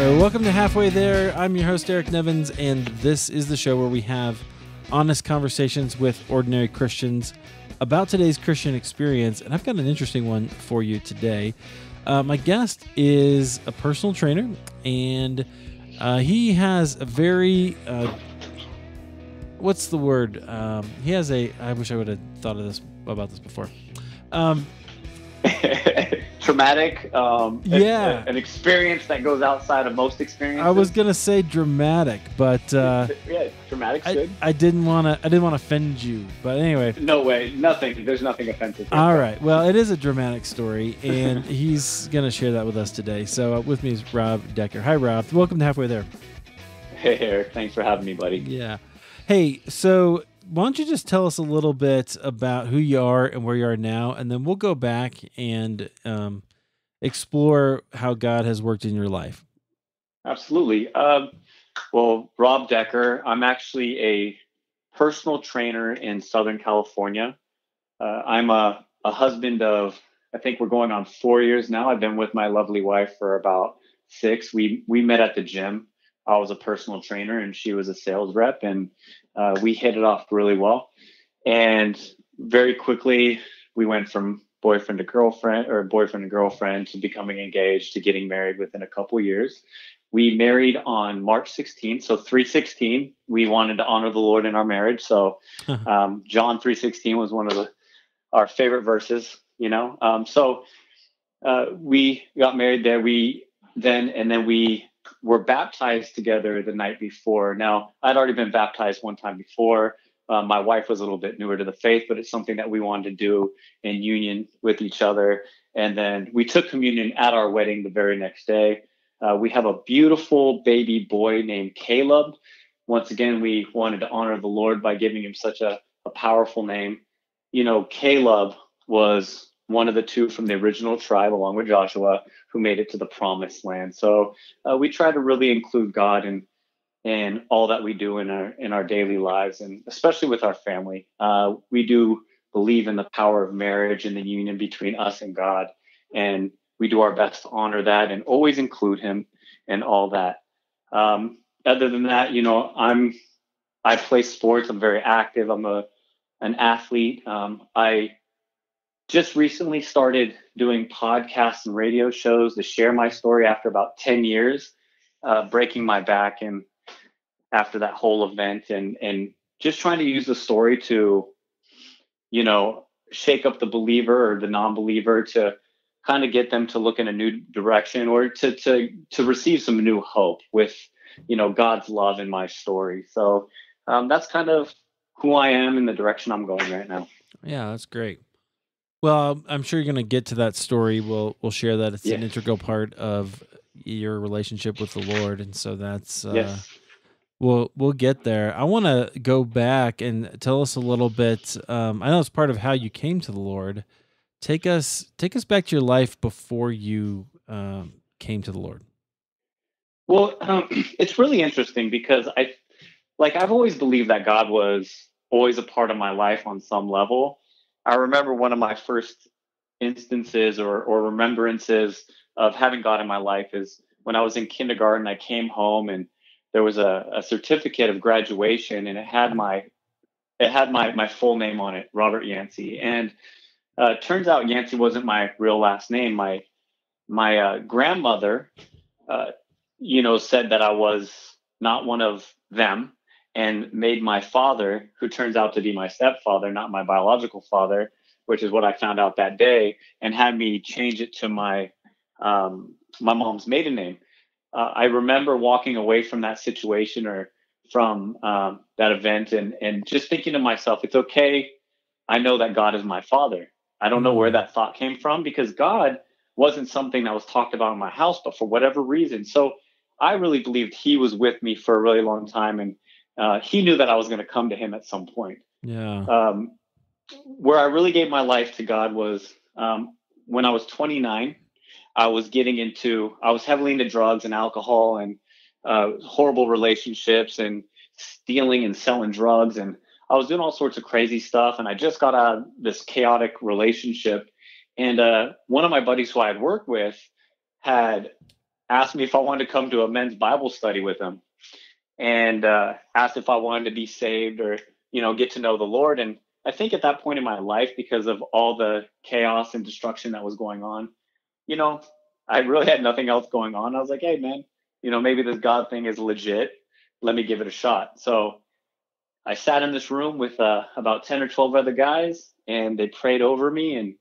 right, welcome to Halfway There. I'm your host, Eric Nevins, and this is the show where we have honest conversations with ordinary Christians about today's Christian experience, and I've got an interesting one for you today. My guest is a personal trainer, and he has a very, what's the word? He has I wish I would have thought of this about this before. Traumatic, an experience that goes outside of most experiences. I was gonna say dramatic, but yeah, dramatic's good. I didn't want to offend you, but anyway. No way, nothing. There's nothing offensive here. All right, well, it is a dramatic story, and he's gonna share that with us today. So with me is Rob Decker. Hi, Rob. Welcome to Halfway There. Hey, Eric. Thanks for having me, buddy. Yeah. Hey, so why don't you just tell us a little bit about who you are and where you are now, and then we'll go back and explore how God has worked in your life. Absolutely. Well, Rob Decker, I'm actually a personal trainer in Southern California. I'm a husband of, I think we're going on 4 years now. I've been with my lovely wife for about 6. We met at the gym. I was a personal trainer and she was a sales rep, and we hit it off really well. And very quickly, we went from boyfriend to girlfriend to becoming engaged to getting married within a couple years. We married on March 16th, so 3:16. We wanted to honor the Lord in our marriage. So John 3:16 was one of our favorite verses, So we got married there. We were baptized together the night before. Now, I'd already been baptized one time before. My wife was a little bit newer to the faith, but it's something that we wanted to do in union with each other. And then we took communion at our wedding the very next day. We have a beautiful baby boy named Caleb. Once again, we wanted to honor the Lord by giving him such a powerful name. Caleb was one of the 2 from the original tribe, along with Joshua, who made it to the promised land. So we try to really include God in all that we do in our daily lives, and especially with our family. We do believe in the power of marriage and the union between us and God, and we do our best to honor that and always include him in all that. Other than that, I play sports. I'm very active. I'm an athlete. I just recently started doing podcasts and radio shows to share my story after about 10 years, breaking my back and after that whole event, and just trying to use the story to, shake up the believer or the non-believer, to kind of get them to look in a new direction, or to receive some new hope with, God's love in my story. So that's kind of who I am and the direction I'm going right now. Yeah, that's great. Well, I'm sure you're going to get to that story. We'll share that it's an integral part of your relationship with the Lord, and so that's yes. We'll get there. I want to go back and tell us a little bit. I know it's part of how you came to the Lord. Take us back to your life before you came to the Lord. Well, it's really interesting because I've always believed that God was always a part of my life on some level. I remember one of my first instances or remembrances of having God in my life is when I was in kindergarten. I came home and there was a certificate of graduation, and it had my full name on it, Robert Yancey. And turns out Yancey wasn't my real last name. My grandmother, said that I was not one of them, and made my father, who turns out to be my stepfather, not my biological father, which is what I found out that day, and had me change it to my mom's maiden name. I remember walking away from that situation or from that event and just thinking to myself, it's okay. I know that God is my father. I don't know where that thought came from, because God wasn't something that was talked about in my house, but for whatever reason. So I really believed he was with me for a really long time, and he knew that I was going to come to him at some point. Yeah. Where I really gave my life to God was when I was 29. I was heavily into drugs and alcohol and horrible relationships and stealing and selling drugs. And I was doing all sorts of crazy stuff. And I just got out of this chaotic relationship. And one of my buddies who I had worked with had asked me if I wanted to come to a men's Bible study with him, and asked if I wanted to be saved or, get to know the Lord. And I think at that point in my life, because of all the chaos and destruction that was going on, you know, I really had nothing else going on. I was like, hey, man, maybe this God thing is legit. Let me give it a shot. So I sat in this room with about 10 or 12 other guys, and they prayed over me,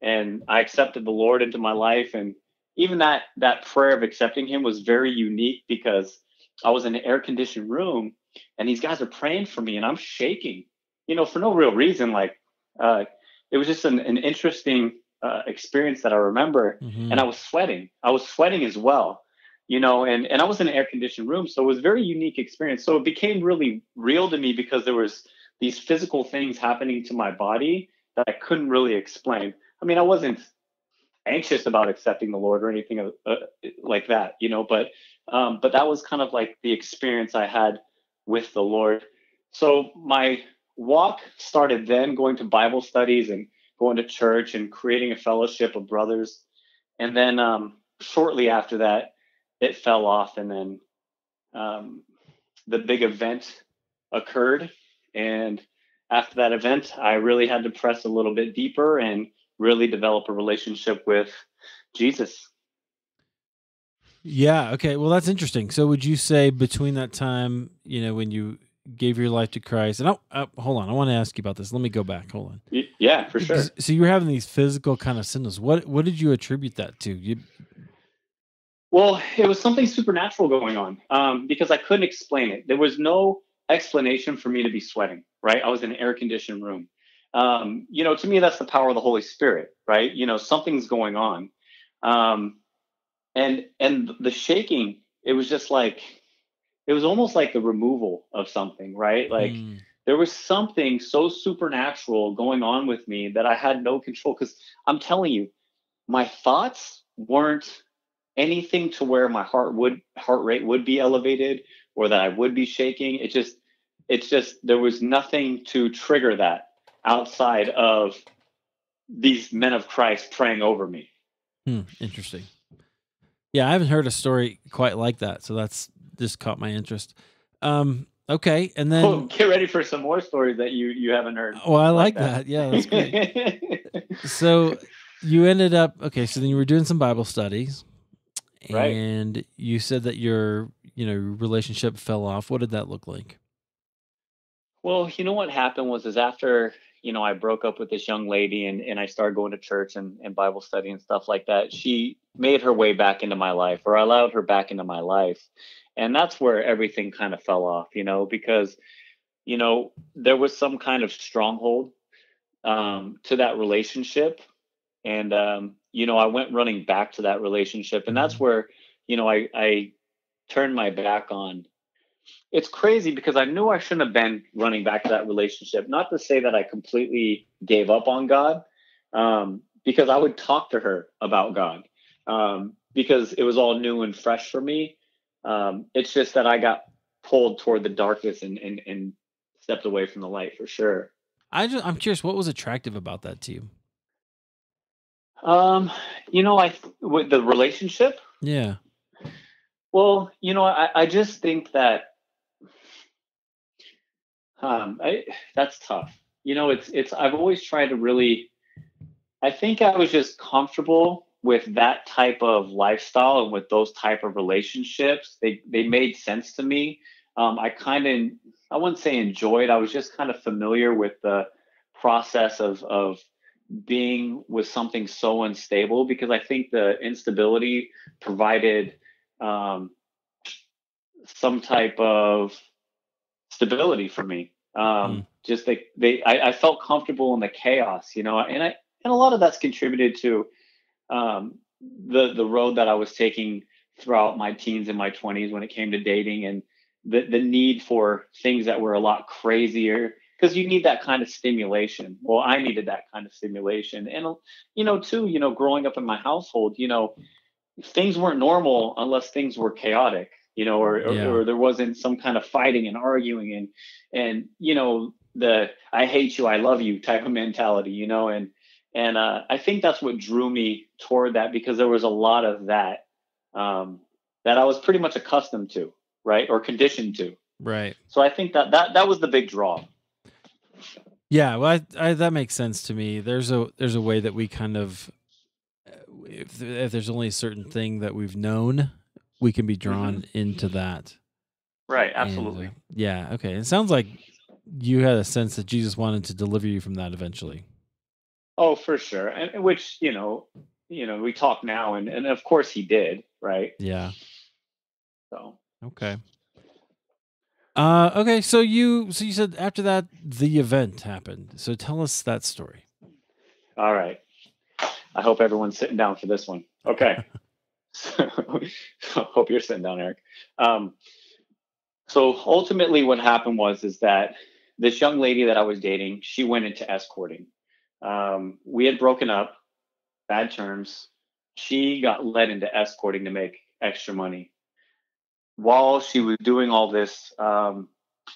and I accepted the Lord into my life. And even that prayer of accepting him was very unique, because I was in an air conditioned room and these guys are praying for me and I'm shaking, for no real reason. Like, it was just an interesting experience that I remember. Mm-hmm. And I was sweating as well, and I was in an air conditioned room. So it was a very unique experience. So it became really real to me because there was these physical things happening to my body that I couldn't really explain. I mean, I wasn't anxious about accepting the Lord or anything like that, but that was kind of like the experience I had with the Lord. So my walk started then, going to Bible studies and going to church and creating a fellowship of brothers. And then shortly after that, it fell off. And then the big event occurred. And after that event, I really had to press a little bit deeper and really develop a relationship with Jesus. Yeah. Okay. Well, that's interesting. So, would you say between that time, when you gave your life to Christ, and hold on, I want to ask you about this. Let me go back. Hold on. Yeah, for sure. So you were having these physical kind of symptoms. What did you attribute that to? Well, it was something supernatural going on, because I couldn't explain it. There was no explanation for me to be sweating, right? I was in an air conditioned room. To me, that's the power of the Holy Spirit, right? Something's going on. And the shaking, it was just like, it was almost like the removal of something, right? Like there was something so supernatural going on with me that I had no control. Because I'm telling you, my thoughts weren't anything to where my heart rate would be elevated or that I would be shaking. It's just there was nothing to trigger that outside of these men of Christ praying over me. Interesting. Yeah, I haven't heard a story quite like that, so that's just caught my interest. Okay, and then get ready for some more stories that you haven't heard. Oh, I like that. Yeah, that's great. So you ended up so then you were doing some Bible studies, and right. You said that your relationship fell off. What did that look like? Well, what happened was after I broke up with this young lady, and I started going to church and Bible study and stuff like that. She made her way back into my life, or I allowed her back into my life. And that's where everything kind of fell off, because, there was some kind of stronghold to that relationship. And, I went running back to that relationship. And that's where, I turned my back on. It's crazy because I knew I shouldn't have been running back to that relationship. Not to say that I completely gave up on God, because I would talk to her about God, because it was all new and fresh for me. It's just that I got pulled toward the darkness and stepped away from the light, for sure. I'm curious, what was attractive about that to you? With the relationship. Yeah. Well, I just think that that's tough. It's I've always tried to really. I think I was just comfortable with that type of lifestyle and with those type of relationships. They made sense to me. I wouldn't say enjoyed. I was just kind of familiar with the process of being with something so unstable, because I think the instability provided some type of stability for me. Just I felt comfortable in the chaos, and a lot of that's contributed to the road that I was taking throughout my teens and my 20s when it came to dating, and the need for things that were a lot crazier, because you need that kind of stimulation. Well, I needed that kind of stimulation. And, too, growing up in my household, things weren't normal unless things were chaotic, or there wasn't some kind of fighting and arguing and the I hate you, I love you type of mentality, and I think that's what drew me toward that, because there was a lot of that that I was pretty much accustomed to, right, or conditioned to. Right. So I think that was the big draw. Yeah, well, that makes sense to me. There's a way that we kind of, if there's only a certain thing that we've known, we can be Hmm. drawn into that. Right, And absolutely. yeah, okay. It sounds like you had a sense that Jesus wanted to deliver you from that eventually. Oh, for sure. And which, we talk now, and of course he did, right? Yeah. So, Okay. Okay. So you said after that the event happened. So tell us that story. all right. I hope everyone's sitting down for this one. Okay. So, hope you're sitting down, Eric. Um, so ultimately what happened was is that this young lady that I was dating, she went into escorting. We had broken up, bad terms. She got led into escorting to make extra money. While she was doing all this, I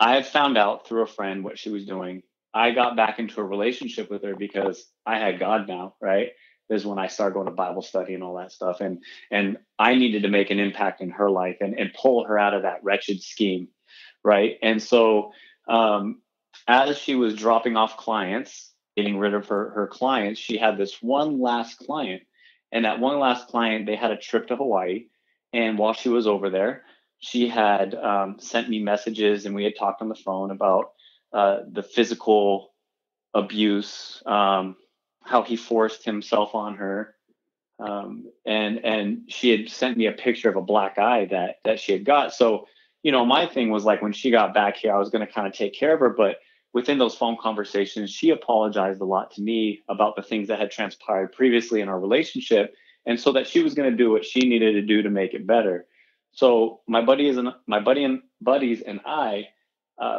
had found out through a friend what she was doing. I got back into a relationship with her because I had God now, right? This is when I started going to Bible study and all that stuff. And I needed to make an impact in her life and pull her out of that wretched scheme, right? And so as she was dropping off clients, getting rid of her clients, she had this one last client. And that one last client, they had a trip to Hawaii. And while she was over there, she had sent me messages, and we had talked on the phone about the physical abuse, how he forced himself on her, and she had sent me a picture of a black eye that she had got. So, my thing was like when she got back here, I was going to kind of take care of her, but within those phone conversations, she apologized a lot to me about the things that had transpired previously in our relationship, and so that she was going to do what she needed to do to make it better. So my buddies and I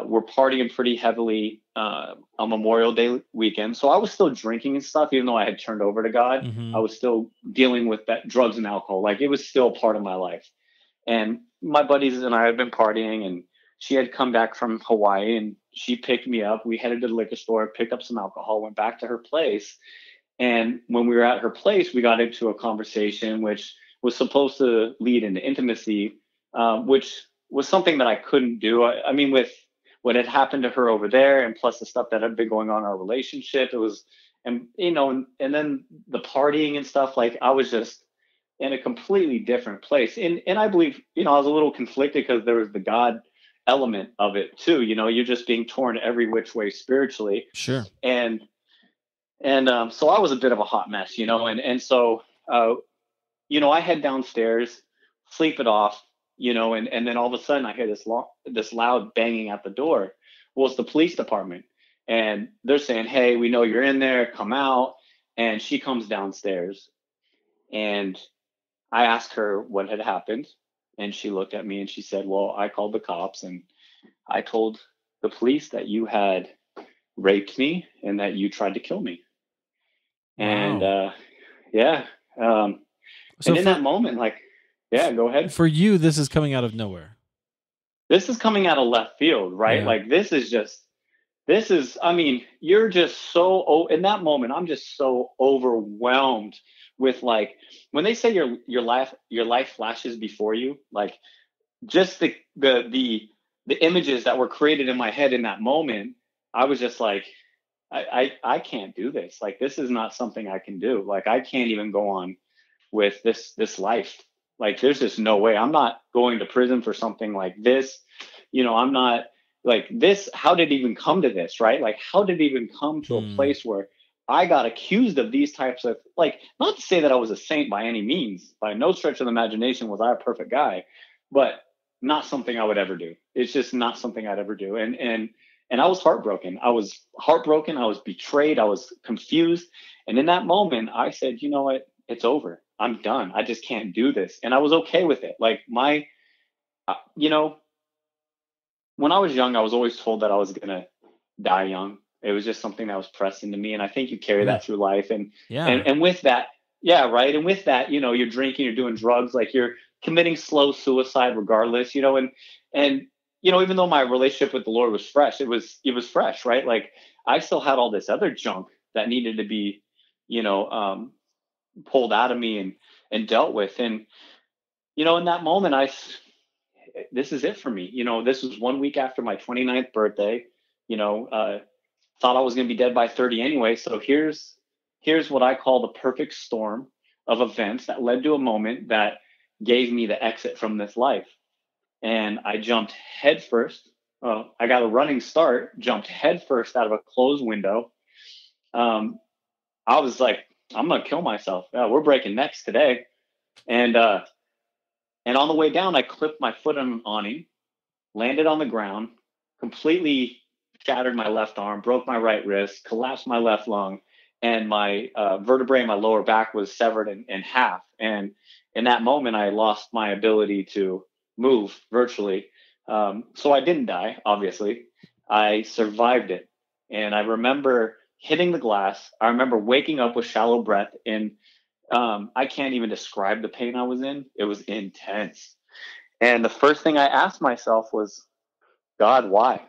were partying pretty heavily on Memorial Day weekend. So I was still drinking and stuff, even though I had turned over to God. Mm-hmm. I was still dealing with that drugs and alcohol. Like it was still part of my life. And my buddies and I had been partying, and she had come back from Hawaii, and she picked me up. We headed to the liquor store, picked up some alcohol, went back to her place. And when we were at her place, we got into a conversation which was supposed to lead into intimacy, which was something that I couldn't do. I mean, with what had happened to her over there, and plus the stuff that had been going on in our relationship, it was, and then the partying and stuff. Like I was just in a completely different place, and I believe, I was a little conflicted because there was the God element of it too. You're just being torn every which way spiritually, Sure. and so I was a bit of a hot mess, and so I head downstairs, sleep it off, and then all of a sudden I hear this loud banging at the door. Well, it's the police department, and they're saying, "Hey, we know you're in there. Come out." And she comes downstairs, and I asked her what had happened, and she looked at me and she said, "Well, I called the cops, and I told the police that you had raped me and that you tried to kill me." And Wow. yeah, and So in that moment, like, yeah, go ahead. for you, this is coming out of nowhere. This is coming out of left field, right? Yeah. Like I mean, you're just so, in that moment, I'm just so overwhelmed with, like, when they say your life flashes before you, like just the images that were created in my head in that moment. I was just like, I can't do this. Like, this is not something I can do. Like, I can't even go on with this life. Like, there's just no way. I'm not going to prison for something like this. I'm not, like, this. How did it even come to this, right? Like, how did it even come to a Hmm. place where I got accused of these types of, like, not to say that I was a saint by any means. By no stretch of the imagination was I a perfect guy, but not something I would ever do. It's just not something I'd ever do. And I was heartbroken. I was heartbroken. I was betrayed. I was confused. And in that moment, I said, you know what? It's over. I'm done. I just can't do this. And I was okay with it. Like, uh, you know, when I was young, I was always told that I was going to die young. It was just something that was pressed into me. And I think you carry Really? that through life. And, Yeah. and with that, yeah, right. And with that, you're drinking, you're doing drugs, like you're committing slow suicide regardless, and, even though my relationship with the Lord was fresh, it was fresh, right? Like, I still had all this other junk that needed to be, you know, um, pulled out of me and dealt with. in that moment, this is it for me. This was 1 week after my 29th birthday. You know, thought I was going to be dead by 30 anyway. So here's what I call the perfect storm of events that led to a moment that gave me the exit from this life. And I jumped headfirst. Well, I got a running start, jumped headfirst out of a closed window. Um, I was like, I'm gonna kill myself. We're breaking necks today. And on the way down, I clipped my foot on an awning, landed on the ground, completely shattered my left arm, broke my right wrist, collapsed my left lung, and my vertebrae in my lower back was severed in half. And in that moment, I lost my ability to move virtually. So I didn't die, obviously. I survived it. And I remember hitting the glass. I remember waking up with shallow breath. And I can't even describe the pain I was in. It was intense. And the first thing I asked myself was, God, why?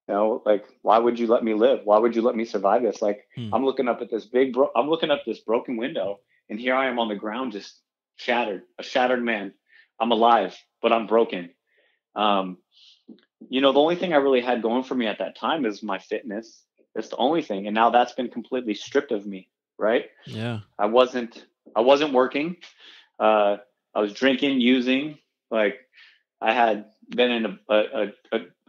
Like, why would you let me live? Why would you let me survive this? Like, I'm looking up at this I'm looking up this broken window, and here I am on the ground, just shattered, a shattered man. I'm alive, but I'm broken. The only thing I really had going for me at that time is my fitness. It's the only thing. And now that's been completely stripped of me. Right. Yeah. I wasn't working. I was drinking, using, like I had been in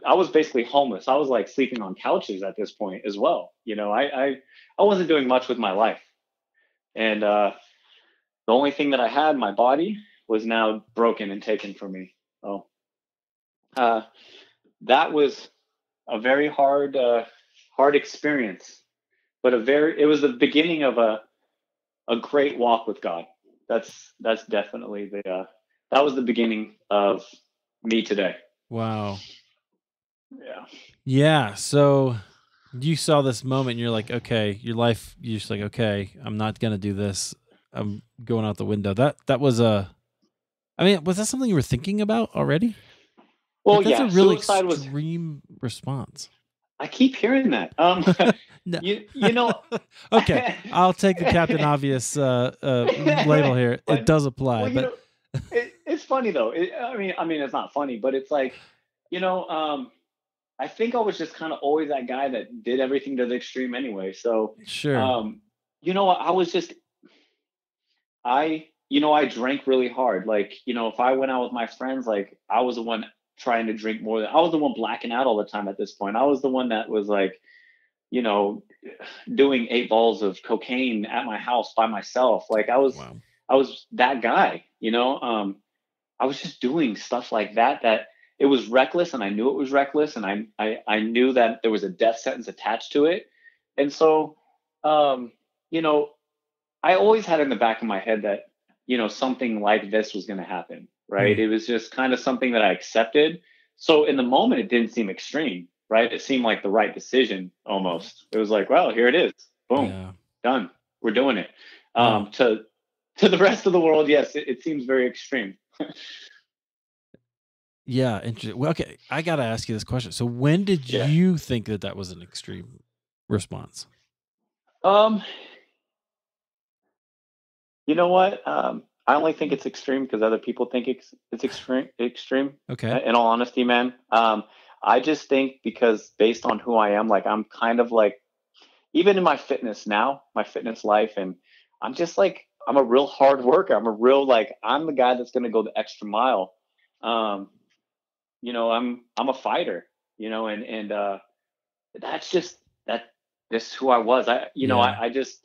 I was basically homeless. I was like sleeping on couches at this point as well. I wasn't doing much with my life. And the only thing that I had, my body, was now broken and taken from me. Oh, that was a very hard experience, but it was the beginning of a great walk with God. That's definitely that was the beginning of me today. Wow. Yeah. Yeah. So you saw this moment and you're like, okay, you're just like, okay, I'm not going to do this. I'm going out the window. That was was that something you were thinking about already? Well, that's yeah, a really suicide extreme response. I keep hearing that. No. you Okay, I'll take the Captain Obvious label here. It does apply, but it's funny though. I mean, it's not funny, but it's like, I think I was just kind of always that guy that did everything to the extreme anyway. So, sure. I was just, I drank really hard. Like, if I went out with my friends, like I was the one trying to drink more I was the one blacking out all the time at this point. I was the one that was like, doing 8 balls of cocaine at my house by myself. Like I was that guy, I was just doing stuff like that it was reckless, and I knew it was reckless, and I knew that there was a death sentence attached to it. And so, I always had in the back of my head that, something like this was going to happen, right? It was just kind of something that I accepted. So in the moment, it didn't seem extreme, right? It seemed like the right decision almost. It was like, well, here it is. Boom, done. We're doing it. To the rest of the world, yes, it seems very extreme. Yeah, interesting. Well, okay, I got to ask you this question. So when did you think that was an extreme response? You know what? I only think it's extreme because other people think it's extreme. Okay. In all honesty, man. I just think because based on who I am, like I'm kind of like, even in my fitness now, my fitness life, and I'm just like, I'm a real hard worker. I'm the guy that's going to go the extra mile. I'm a fighter, and that's just who I was. I just,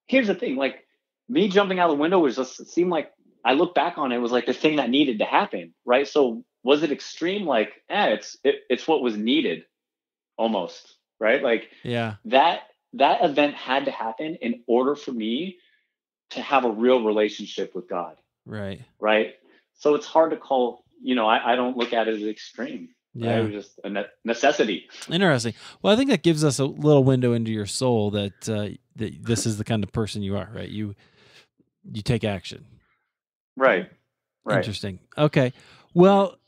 here's the thing, like me jumping out the window was just, it seemed like, I look back on it, was like the thing that needed to happen. Right. So was it extreme? Like, it's what was needed almost. Right. Like that event had to happen in order for me to have a real relationship with God. Right. Right. So it's hard to call, I don't look at it as extreme. Yeah. Right? It was just a necessity. Interesting. Well, I think that gives us a little window into your soul that this is the kind of person you are, right? You take action. Right. Interesting. Okay. Well,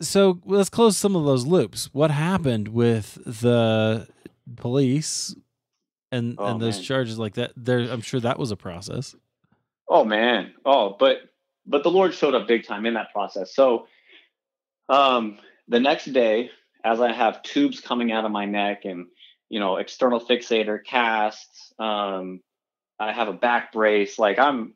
so let's close some of those loops. What happened with the police and those charges like that? I'm sure that was a process. Oh man. Oh, but but the Lord showed up big time in that process. So the next day, as I have tubes coming out of my neck and, external fixator casts, I have a back brace. Like I'm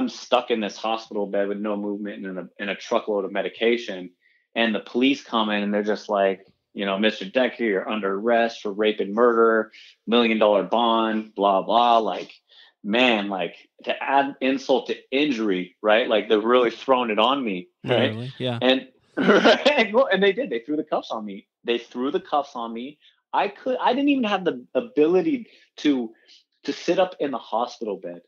stuck in this hospital bed with no movement and in a truckload of medication. And the police come in and they're just like, Mr. Decker, you're under arrest for rape and murder, $1 million bond, blah, blah. Like, man, like to add insult to injury, right? Like they're really throwing it on me, right? Literally, yeah. And right, well, and they did. They threw the cuffs on me. I didn't even have the ability to sit up in the hospital bed.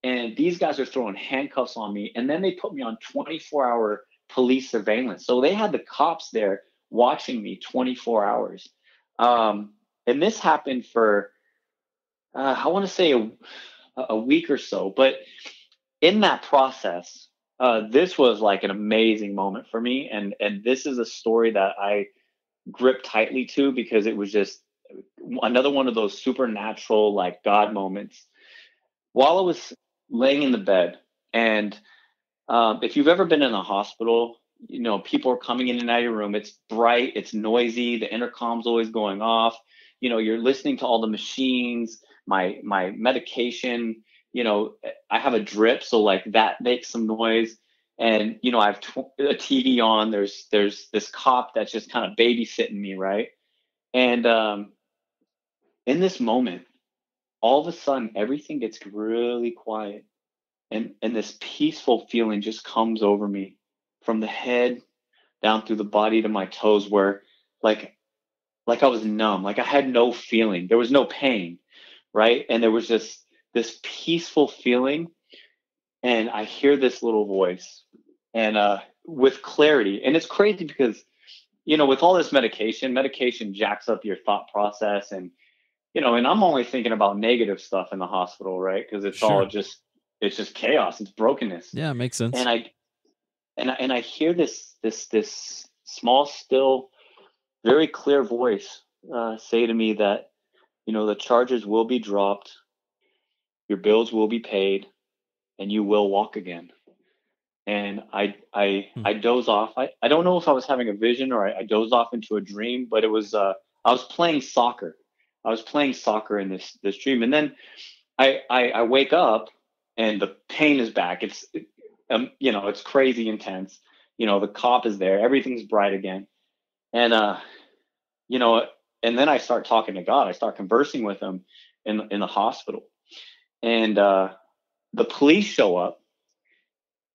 And these guys are throwing handcuffs on me. And then they put me on 24-hour police surveillance. So they had the cops there watching me 24 hours. And this happened for, I want to say a week or so. But in that process, this was like an amazing moment for me. And this is a story that I grip tightly to because it was just another one of those supernatural, like God moments. While I was laying in the bed, and if you've ever been in a hospital, people are coming in and out of your room. It's bright, it's noisy, the intercom's always going off. You're listening to all the machines, my medication. I have a drip, so like that makes some noise. And I have a TV on. There's this cop that's just kind of babysitting me, right? And in this moment, all of a sudden, everything gets really quiet, and this peaceful feeling just comes over me from the head down through the body to my toes, where like I was numb, like I had no feeling. There was no pain, right? And there was just this peaceful feeling, and I hear this little voice, and with clarity. And it's crazy because with all this medication jacks up your thought process, and and I'm only thinking about negative stuff in the hospital, right? Because it's all just chaos, it's brokenness. Yeah, makes sense. And I hear this small, still, very clear voice say to me that the charges will be dropped, your bills will be paid, and you will walk again. And I doze off. I don't know if I was having a vision or I dozed off into a dream, but it was I was playing soccer. I was playing soccer in this dream, and then I wake up and the pain is back. It's it's crazy intense. The cop is there. Everything's bright again, and and then I start talking to God. I start conversing with him in the hospital, and the police show up,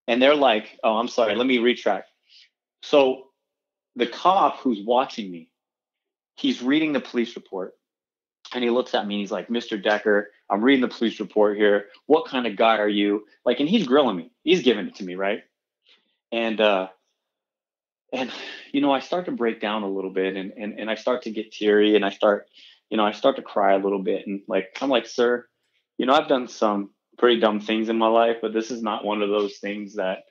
and they're like, "Oh, I'm sorry. Let me retract." So the cop who's watching me, he's reading the police report. And he looks at me and he's like, "Mr. Decker, I'm reading the police report here. What kind of guy are you?" Like, and he's grilling me. He's giving it to me, right? And I start to break down a little bit, and I start to get teary, and I start to cry a little bit. And like, I'm like, "Sir, I've done some pretty dumb things in my life, but this is not one of those things that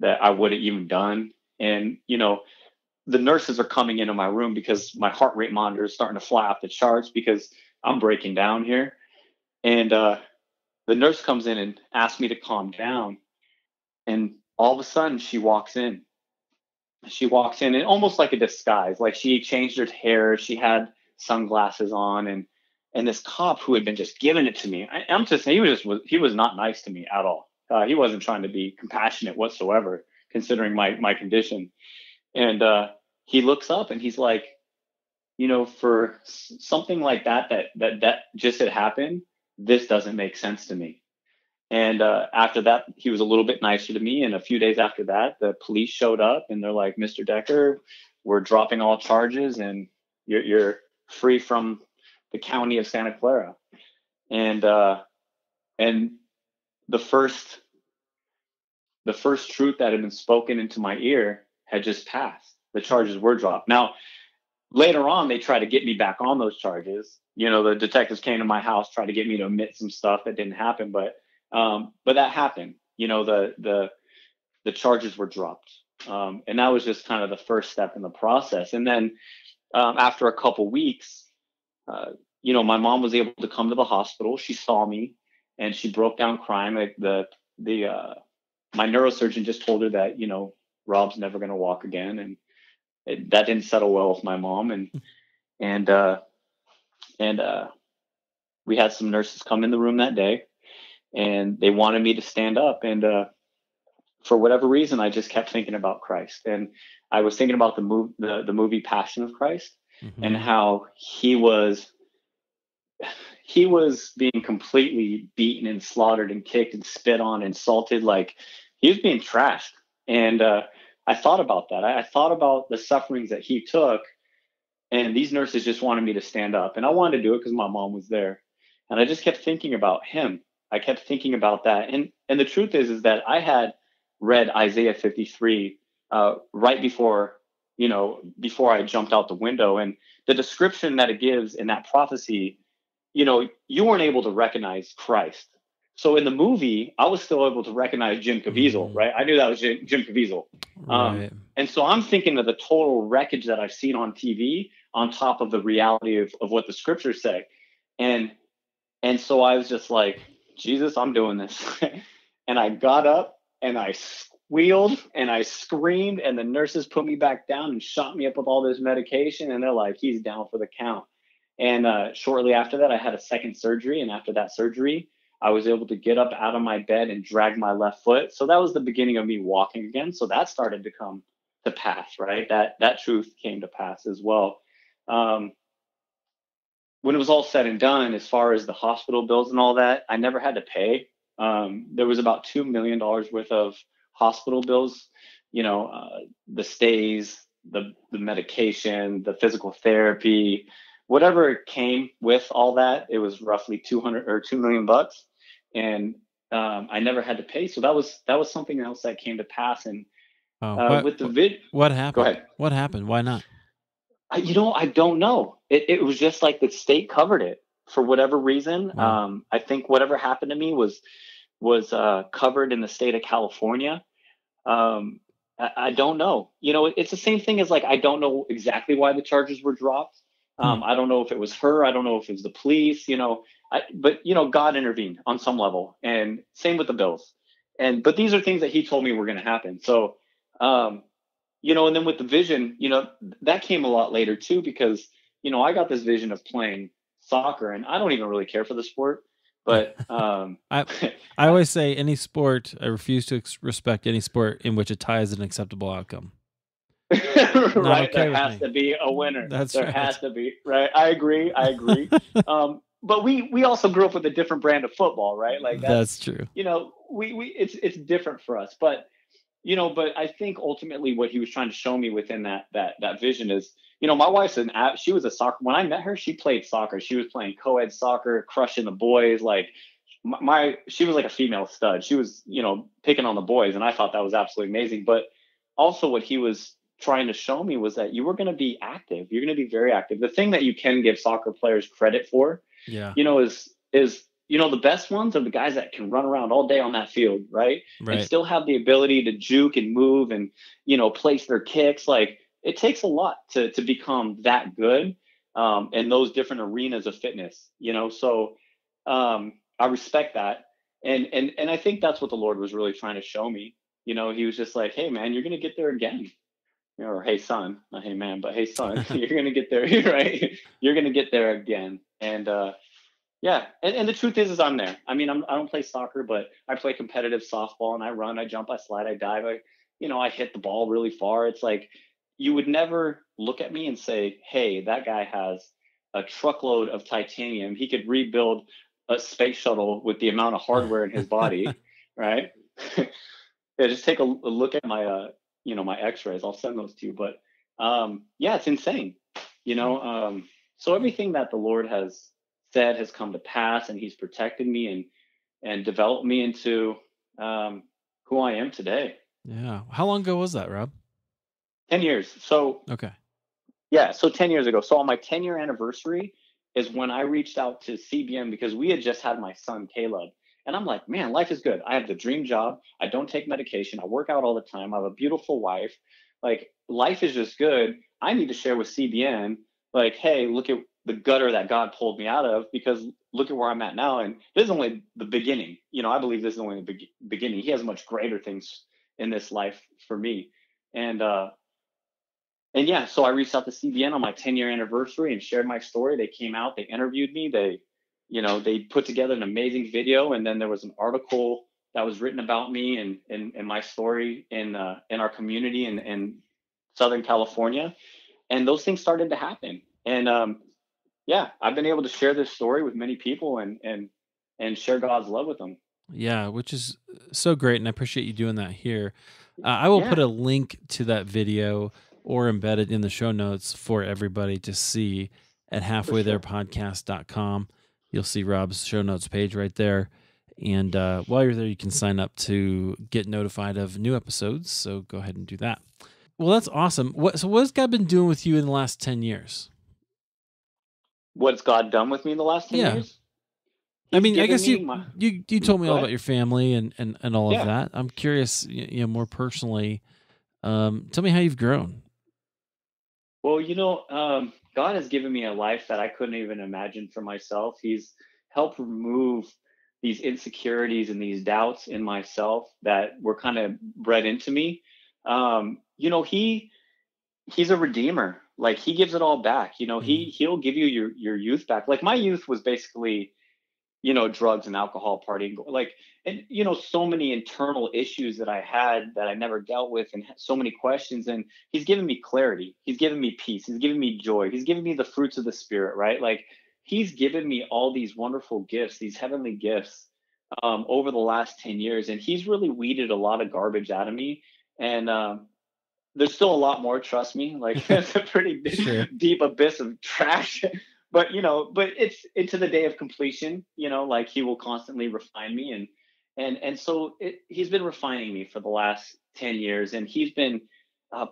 I would have even done." And the nurses are coming into my room because my heart rate monitor is starting to fly off the charts because I'm breaking down here. And the nurse comes in and asks me to calm down. And all of a sudden she walks in. And almost like a disguise, like she changed her hair. She had sunglasses on, and this cop who had been just giving it to me. I'm just saying he was not nice to me at all. He wasn't trying to be compassionate whatsoever, considering my condition. And he looks up and he's like, for something like that just had happened, this doesn't make sense to me. And after that, he was a little bit nicer to me. And a few days after that, the police showed up and they're like, "Mr. Decker, we're dropping all charges and you're free from the county of Santa Clara." And the first truth that had been spoken into my ear had just passed. The charges were dropped. Now, later on, they tried to get me back on those charges. The detectives came to my house, tried to get me to admit some stuff that didn't happen, but that happened. The charges were dropped, and that was just kind of the first step in the process. And then after a couple weeks, my mom was able to come to the hospital. She saw me, and she broke down crying. Like the my neurosurgeon just told her that, Rob's never going to walk again. And that didn't settle well with my mom. And, and we had some nurses come in the room that day, and they wanted me to stand up. And for whatever reason, I just kept thinking about Christ. And I was thinking about the movie Passion of Christ, and how he was being completely beaten and slaughtered and kicked and spit on, insulted, like he was being trashed. And I thought about that. I thought about the sufferings that he took, and these nurses just wanted me to stand up, and I wanted to do it because my mom was there. And I just kept thinking about him. I kept thinking about that. And the truth is that I had read Isaiah 53 right before I jumped out the window. And the description that it gives in that prophecy, you weren't able to recognize Christ. So in the movie, I was still able to recognize Jim Caviezel, right? I knew that was Jim Caviezel. Right. And so I'm thinking of the total wreckage that I've seen on TV on top of the reality of what the scriptures say. And so I was just like, Jesus, I'm doing this. And I got up and I squealed and I screamed, and the nurses put me back down and shot me up with all this medication. And they're like, he's down for the count. And shortly after that, I had a second surgery. And after that surgery, I was able to get up out of my bed and drag my left foot. So that was the beginning of me walking again. So that started to come to pass, right? That truth came to pass as well. When it was all said and done, as far as the hospital bills and all that, I never had to pay. There was about $2 million worth of hospital bills, the stays, the medication, the physical therapy, whatever came with all that. It was roughly $2 million. And I never had to pay. So that was something else that came to pass. And with the what happened? Go ahead. What happened? Why not? I don't know. It was just like the state covered it for whatever reason. Wow. I think whatever happened to me was covered in the state of California. I don't know. It's the same thing as like, I don't know exactly why the charges were dropped. I don't know if it was her. I don't know if it was the police, but God intervened on some level, and same with the bills. But these are things that he told me were going to happen. So, and then with the vision, that came a lot later too, because, I got this vision of playing soccer, and I don't even really care for the sport, but I always say any sport, I refuse to respect any sport in which a tie is an acceptable outcome. Right. Okay, there has to be a winner. There has to be, right? I agree. But we also grew up with a different brand of football, right? Like that's true. It's different for us, but I think ultimately what he was trying to show me within that vision is, my wife's she was a soccer. When I met her, she played soccer. She was playing co-ed soccer, crushing the boys. Like she was like a female stud. She was, picking on the boys. And I thought that was absolutely amazing. But also what he was trying to show me was that you were going to be active. You're going to be very active. The thing that you can give soccer players credit for, is the best ones are the guys that can run around all day on that field, right? And still have the ability to juke and move and, place their kicks. Like, it takes a lot to become that good in those different arenas of fitness, So I respect that. And I think that's what the Lord was really trying to show me. He was just like, hey, man, you're going to get there again. Or hey, son, not hey, man, but hey, son, you're going to get there, right? You're going to get there again. And yeah. And the truth is I'm there. I mean, I don't play soccer, but I play competitive softball, and I run, I jump, I slide, I dive. I hit the ball really far. It's like, you would never look at me and say, hey, that guy has a truckload of titanium. He could rebuild a space shuttle with the amount of hardware in his body, right? Yeah, just take a look at my, my x-rays. I'll send those to you. But yeah, it's insane, so everything that the Lord has said has come to pass, and he's protected me and developed me into who I am today. Yeah. How long ago was that, Rob? 10 years. So, okay. Yeah. So 10 years ago. So on my 10-year anniversary is when I reached out to CBM, because we had just had my son, Caleb. And I'm like, man, life is good. I have the dream job. I don't take medication. I work out all the time. I have a beautiful wife. Like, life is just good. I need to share with CBN, like, hey, look at the gutter that God pulled me out of, because, look at where I'm at now, and this is only the beginning. I believe this is only the beginning. He has much greater things in this life for me, and yeah. So I reached out to CBN on my 10-year anniversary and shared my story. They came out, they interviewed me, they put together an amazing video, and then there was an article that was written about me and my story in our community in Southern California, and those things started to happen. And yeah, I've been able to share this story with many people and share God's love with them. Yeah, which is so great, and I appreciate you doing that here. I will put Yeah, a link to that video or embed it in the show notes for everybody to see at for sure. halfwaytherepodcast.com. You'll see Rob's show notes page right there. And while you're there, you can sign up to get notified of new episodes. So go ahead and do that. Well, that's awesome. So what has God been doing with you in the last 10 years? What's God done with me in the last 10 Yeah. years? I He's mean, I given guess me you my. you told me Go all ahead. about your family and all of Yeah. that. I'm curious, more personally. Tell me how you've grown. Well, God has given me a life that I couldn't even imagine for myself. He's helped remove these insecurities and these doubts in myself that were kind of bred into me. He's a redeemer. Like, he gives it all back. Mhm. He'll give you your youth back. Like, my youth was basically drugs and alcohol, partying, like, and so many internal issues that I had that I never dealt with, and so many questions. And he's given me clarity. He's given me peace. He's given me joy. He's given me the fruits of the spirit, right? Like, he's given me all these wonderful gifts, these heavenly gifts, over the last 10 years. And he's really weeded a lot of garbage out of me. And there's still a lot more, trust me. Like, it's a pretty Sure. deep abyss of trash. But it's to the day of completion. Like, he will constantly refine me, and so he's been refining me for the last 10 years, and he's been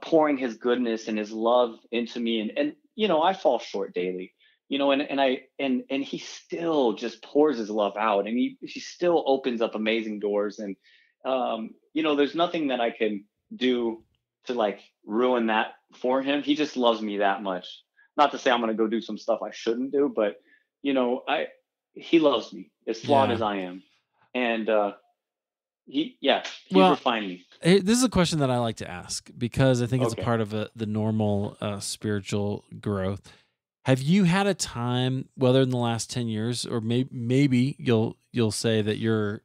pouring his goodness and his love into me, and I fall short daily. And he still just pours his love out, and he still opens up amazing doors. And there's nothing that I can do to, like, ruin that for him. He just loves me that much. Not to say I'm going to go do some stuff I shouldn't do, but he loves me as flawed Yeah. as I am, and he's Well, refined me. this is a question that I like to ask because I think it's a Okay. part of the normal spiritual growth. Have you had a time, whether in the last 10 years, or maybe you'll say that your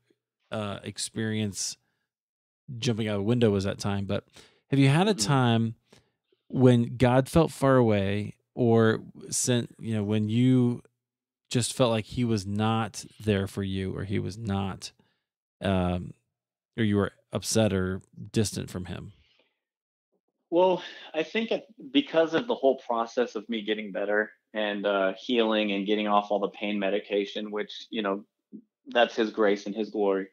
experience jumping out a window was that time, but have you had a Hmm. time when God felt far away, or when you just felt like he was not there for you, or he was not, um, or you were upset or distant from him? Well, I think because of the whole process of me getting better and healing and getting off all the pain medication, which that's his grace and his glory.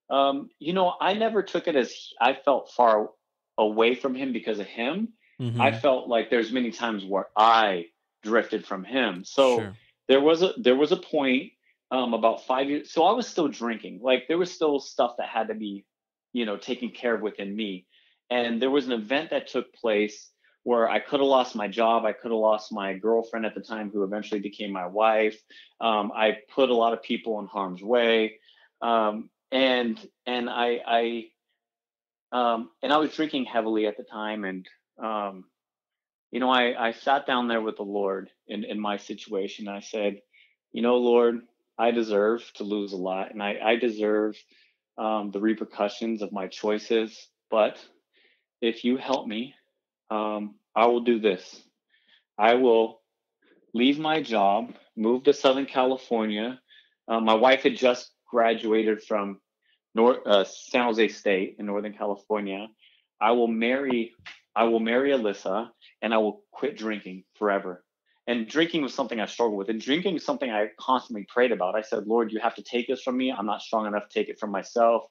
I never took it as I felt far away from him because of him. I Mm-hmm. felt like there's many times where I drifted from him. So Sure. there was a point, about 5 years. So I was still drinking. Like, there was still stuff that had to be, taken care of within me. And there was an event that took place where I could have lost my job. I could have lost my girlfriend at the time, who eventually became my wife. I put a lot of people in harm's way. And I was drinking heavily at the time. And I sat down there with the Lord in my situation. I said, Lord, I deserve to lose a lot, and I deserve the repercussions of my choices. But if you help me, I will do this. I will leave my job, move to Southern California. My wife had just graduated from San Jose State in Northern California. I will marry. I will marry Alyssa, and I will quit drinking forever. And drinking was something I struggled with, and drinking is something I constantly prayed about. I said, Lord, you have to take this from me. I'm not strong enough to take it from myself.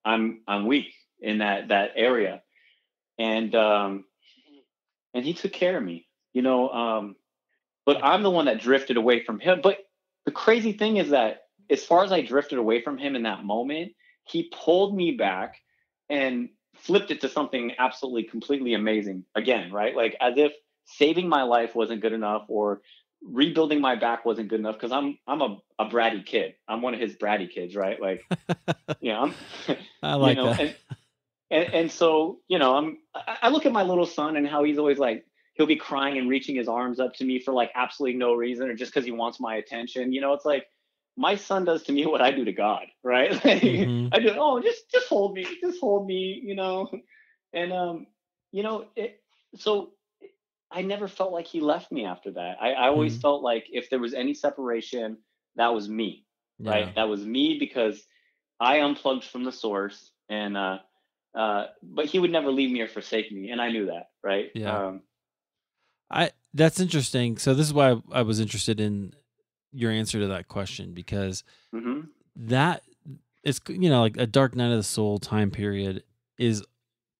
I'm weak in that area, and He took care of me. But I'm the one that drifted away from Him. But the crazy thing is that, as far as I drifted away from Him in that moment, He pulled me back and flipped it to something absolutely completely amazing again, right? Like, as if saving my life wasn't good enough, or rebuilding my back wasn't good enough because I'm a bratty kid. I'm one of his bratty kids, right? Like, I'm, I like that. And so, I look at my little son and how he's always like, he'll be crying and reaching his arms up to me for like absolutely no reason or just because he wants my attention. It's like my son does to me what I do to God, right? Like, I do, just hold me, and, so I never felt like he left me after that. I always felt like if there was any separation, that was me, right? Yeah. That was me because I unplugged from the source and, but he would never leave me or forsake me. And I knew that. Right. Yeah. That's interesting. So this is why I was interested in your answer to that question, because that is, like a dark night of the soul time period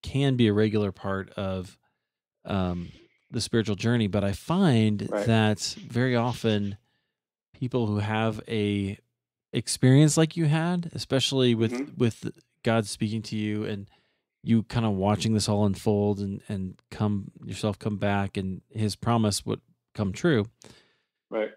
can be a regular part of the spiritual journey. But I find that very often people who have a experience like you had, especially with God speaking to you and you kind of watching this all unfold and come back and his promise would come true. Right.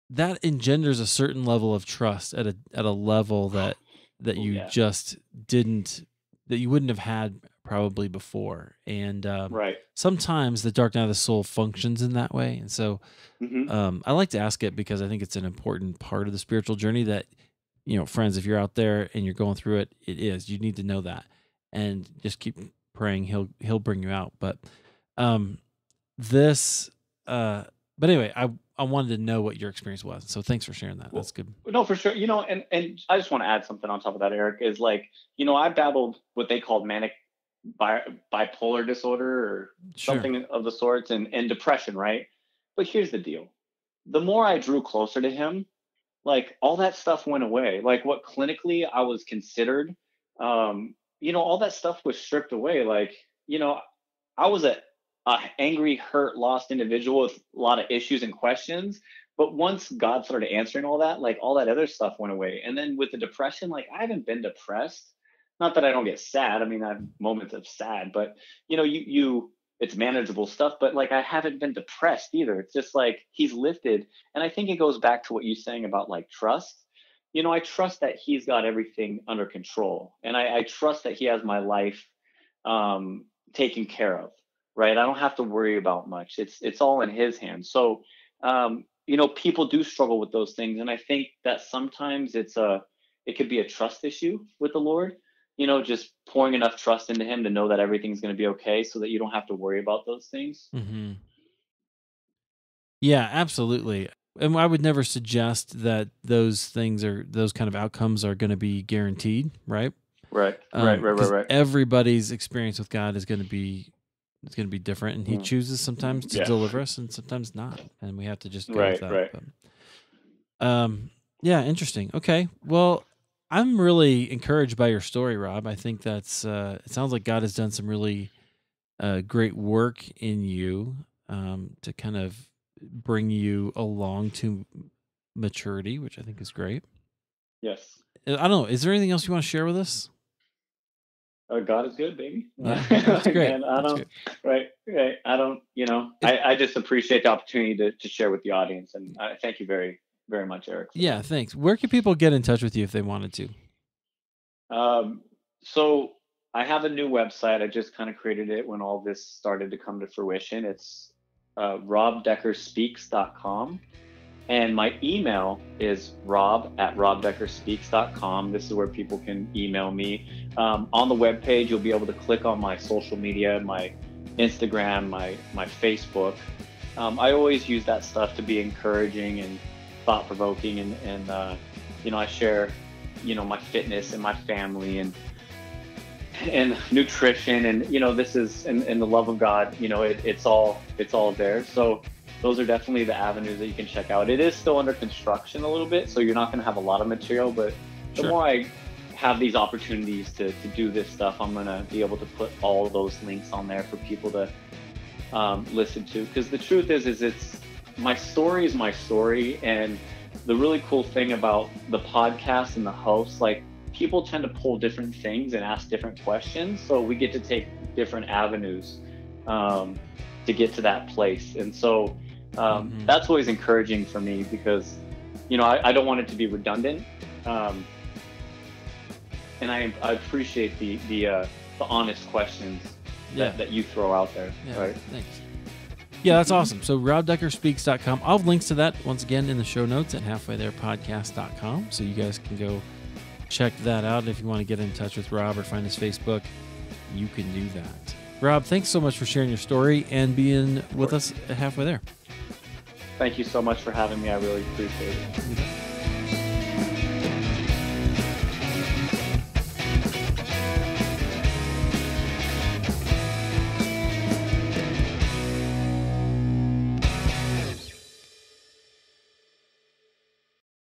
That engenders a certain level of trust at a level that you just didn't, that you wouldn't have had probably before. And sometimes the dark night of the soul functions in that way. And so I like to ask it because I think it's an important part of the spiritual journey that, friends, if you're out there and you're going through it, you need to know that and just keep praying. He'll bring you out. But anyway, I wanted to know what your experience was. So thanks for sharing that. That's good. No, for sure. And I just want to add something on top of that, Eric, is like, I battled what they called manic bipolar disorder or something of the sorts and depression. Right. But here's the deal. The more I drew closer to him, like all that stuff went away. Like what clinically I was considered, all that stuff was stripped away. Like, I was a angry, hurt, lost individual with a lot of issues and questions. But once God started answering all that, like all that other stuff went away. And then with the depression, like I haven't been depressed. Not that I don't get sad. I mean, I have moments of sad, but it's manageable stuff, but like I haven't been depressed either. It's just like he's lifted. And I think it goes back to what you're saying about like trust. I trust that he's got everything under control. And I trust that he has my life taken care of, right? I don't have to worry about much. It's all in his hands. So, people do struggle with those things. And I think that sometimes it could be a trust issue with the Lord. Just pouring enough trust into him to know that everything's going to be okay so that you don't have to worry about those things. Mm-hmm. Yeah, absolutely. And I would never suggest that those kind of outcomes are going to be guaranteed, right? Right. Everybody's experience with God is going to be different, and he chooses sometimes to deliver us and sometimes not. And we have to just go with that. Right. But, yeah, interesting. Okay. Well, I'm really encouraged by your story, Rob. I think that's it sounds like God has done some really great work in you to kind of bring you along to maturity, which I think is great. Yes. I don't know. Is there anything else you want to share with us? God is good, baby. Yeah, that's great. And I don't, right. I don't, I just appreciate the opportunity to share with the audience. And I thank you very, very much, Eric. Yeah, thanks. Where can people get in touch with you if they wanted to? So I have a new website. I just kind of created it when all this started to come to fruition. It's robdeckerspeaks.com. And my email is rob@robdeckerspeaks.com. This is where people can email me. On the webpage, you'll be able to click on my social media, my Instagram, my Facebook. I always use that stuff to be encouraging and thought-provoking. And I share, my fitness and my family and nutrition. And, this is, and the love of God, it's all there. So those are definitely the avenues that you can check out. It is still under construction a little bit, so you're not going to have a lot of material, but the more I have these opportunities to do this stuff, I'm going to be able to put all those links on there for people to listen to. Because the truth is it's my story is my story. And the really cool thing about the podcast and the hosts, like people tend to pull different things and ask different questions. So we get to take different avenues to get to that place. And so That's always encouraging for me because, I don't want it to be redundant. And I appreciate the honest questions that you throw out there. Yeah, right? Thanks. Yeah, that's awesome. So robdeckerspeaks.com. I'll have links to that once again in the show notes at halfwaytherepodcast.com. So you guys can go check that out. If you want to get in touch with Rob or find his Facebook, you can do that. Rob, thanks so much for sharing your story and being with us at Halfway There. Thank you so much for having me. I really appreciate it.